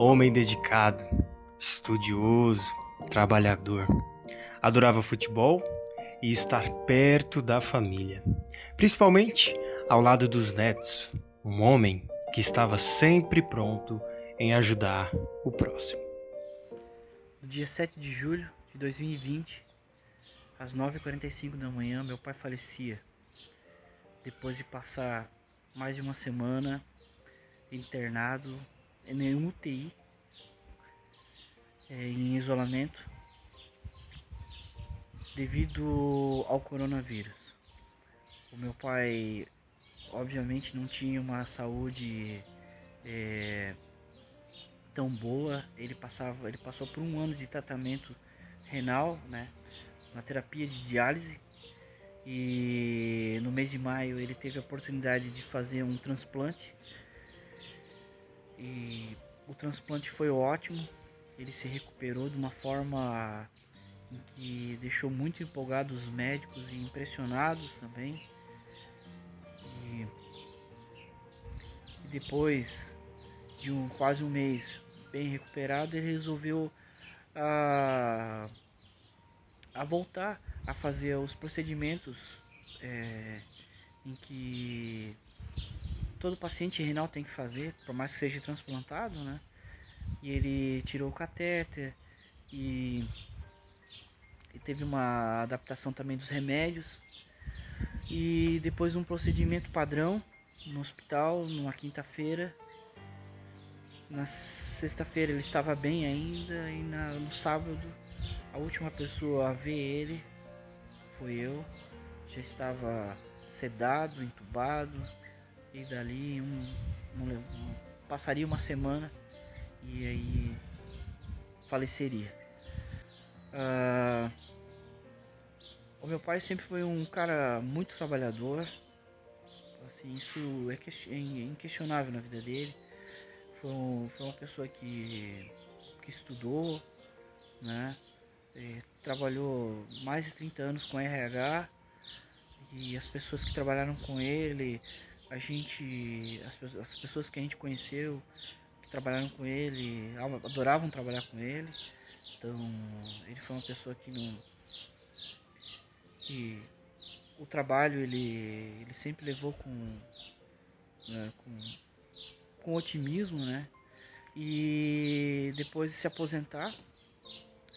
Homem dedicado, estudioso, trabalhador. Adorava futebol e estar perto da família, principalmente ao lado dos netos. Um homem que estava sempre pronto em ajudar o próximo. No dia 7 de julho de 2020, às 9h45 da manhã, meu pai falecia, depois de passar mais de uma semana internado em um UTI, em isolamento, devido ao coronavírus. O meu pai, obviamente, não tinha uma saúde tão boa. Ele passou por um ano de tratamento renal, né, na terapia de diálise. E no mês de maio ele teve a oportunidade de fazer um transplante. E o transplante foi ótimo. Ele se recuperou de uma forma em que deixou muito empolgados os médicos e impressionados também. E depois de quase um mês bem recuperado, ele resolveu a voltar a fazer os procedimentos em que todo paciente renal tem que fazer, por mais que seja transplantado, né? E ele tirou o catéter e teve uma adaptação também dos remédios. E depois um procedimento padrão no hospital, numa quinta-feira. Na sexta-feira ele estava bem ainda e no sábado a última pessoa a ver ele foi eu. Já estava sedado, entubado e dali passaria uma semana e aí faleceria. O meu pai sempre foi um cara muito trabalhador, assim, isso é inquestionável na vida dele. Foi uma pessoa que estudou, né? Trabalhou mais de 30 anos com RH e as pessoas que trabalharam com ele, as pessoas que a gente conheceu, que trabalharam com ele, adoravam trabalhar com ele. Então, ele foi uma pessoa que o trabalho ele sempre levou né, com otimismo, né? E depois de se aposentar,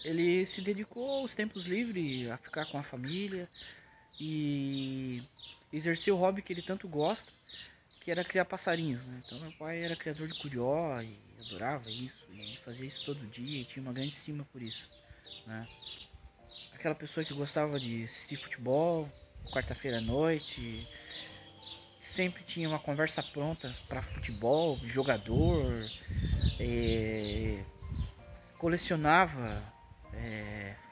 ele se dedicou aos tempos livres a ficar com a família e exercer o hobby que ele tanto gosta, que era criar passarinhos, né? Então meu pai era criador de curió e adorava isso, e fazia isso todo dia e tinha uma grande estima por isso, né? Aquela pessoa que gostava de assistir futebol, quarta-feira à noite, sempre tinha uma conversa pronta para futebol, jogador, colecionava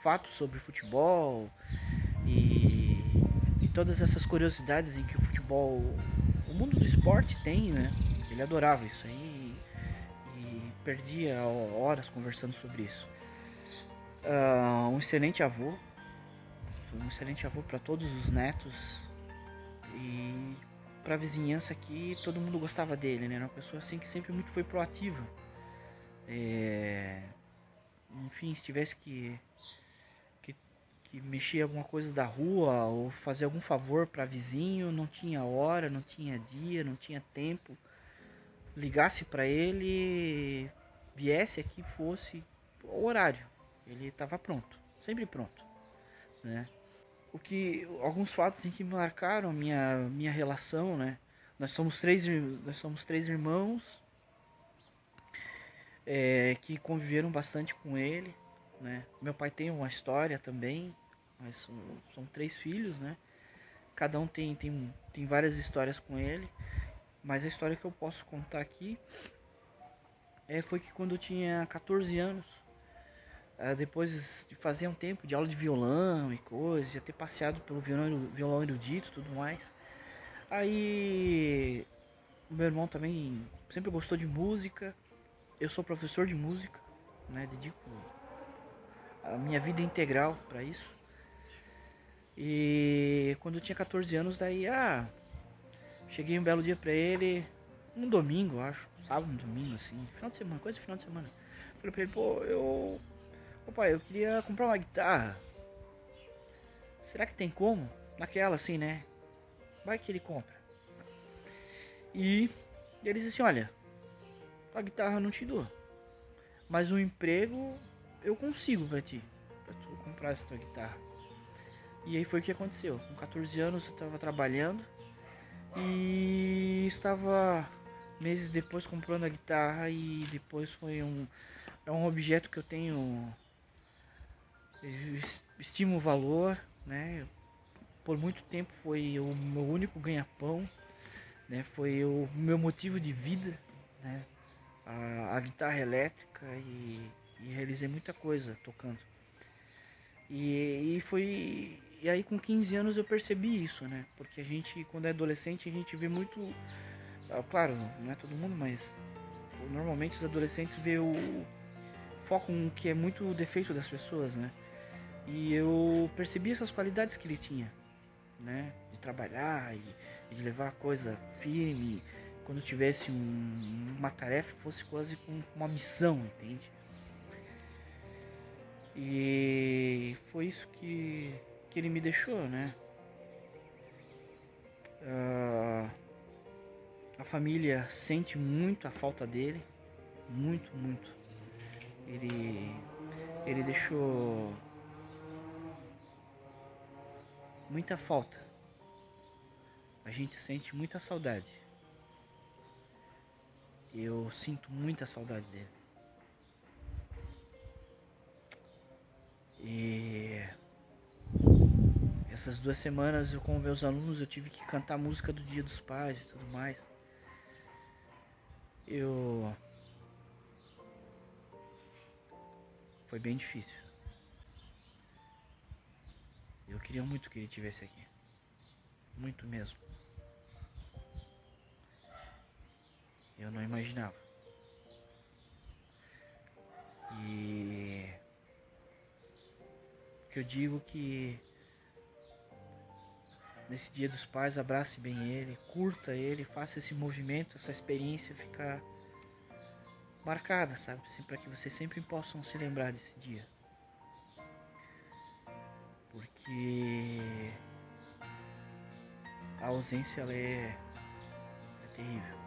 fatos sobre futebol e todas essas curiosidades em que o futebol, o mundo do esporte tem, né? Ele adorava isso aí e perdia horas conversando sobre isso. Um excelente avô para todos os netos e para a vizinhança aqui, todo mundo gostava dele, né? Era uma pessoa assim que sempre muito foi proativa. Enfim, se tivesse que mexer alguma coisa da rua ou fazer algum favor para vizinho, não tinha hora, não tinha dia, não tinha tempo. Ligasse para ele, viesse aqui, fosse o horário, ele estava pronto, sempre pronto, né? Alguns fatos em que marcaram a minha relação, né? Nós somos três irmãos que conviveram bastante com ele, né? Meu pai tem uma história também, mas são três filhos, né? Cada um tem várias histórias com ele, mas a história que eu posso contar aqui foi que quando eu tinha 14 anos, depois de fazer um tempo de aula de violão e coisas, já ter passeado pelo violão erudito e tudo mais, aí o meu irmão também sempre gostou de música, eu sou professor de música, né? Dedico a minha vida integral para isso. E quando eu tinha 14 anos, daí cheguei um belo dia pra ele, um domingo, eu acho, sábado, um domingo, assim, final de semana, coisa de final de semana. Falei pra ele, ô pai, eu queria comprar uma guitarra. Será que tem como? Naquela assim, né? Vai que ele compra. E ele disse assim, olha, a guitarra eu não te dou, mas um emprego eu consigo pra ti, pra tu comprar essa tua guitarra. E aí foi o que aconteceu. Com 14 anos eu estava trabalhando e estava meses depois comprando a guitarra, e depois é um objeto que eu tenho, eu estimo o valor, né? Por muito tempo foi o meu único ganha-pão, né? Foi o meu motivo de vida, né? A guitarra elétrica, e realizei muita coisa tocando. E foi. E aí com 15 anos eu percebi isso, né? Porque a gente, quando é adolescente, a gente vê muito. Claro, não é todo mundo, mas normalmente os adolescentes vê focam no que é muito o defeito das pessoas, né? E eu percebi essas qualidades que ele tinha, né? De trabalhar e de levar a coisa firme. Quando tivesse uma tarefa, fosse quase com uma missão, entende? E foi isso que ele me deixou, né? Ah, a família sente muito a falta dele, muito, muito. Ele deixou muita falta. A gente sente muita saudade. Eu sinto muita saudade dele. E essas 2 semanas eu com meus alunos eu tive que cantar a música do Dia dos Pais e tudo mais. Eu Foi bem difícil. Eu queria muito que ele tivesse aqui. Muito mesmo. Eu não imaginava. E que eu digo que nesse Dia dos Pais abrace bem ele, curta ele, faça esse movimento, essa experiência ficar marcada, sabe? Assim, para que vocês sempre possam se lembrar desse dia. Porque a ausência ela é terrível.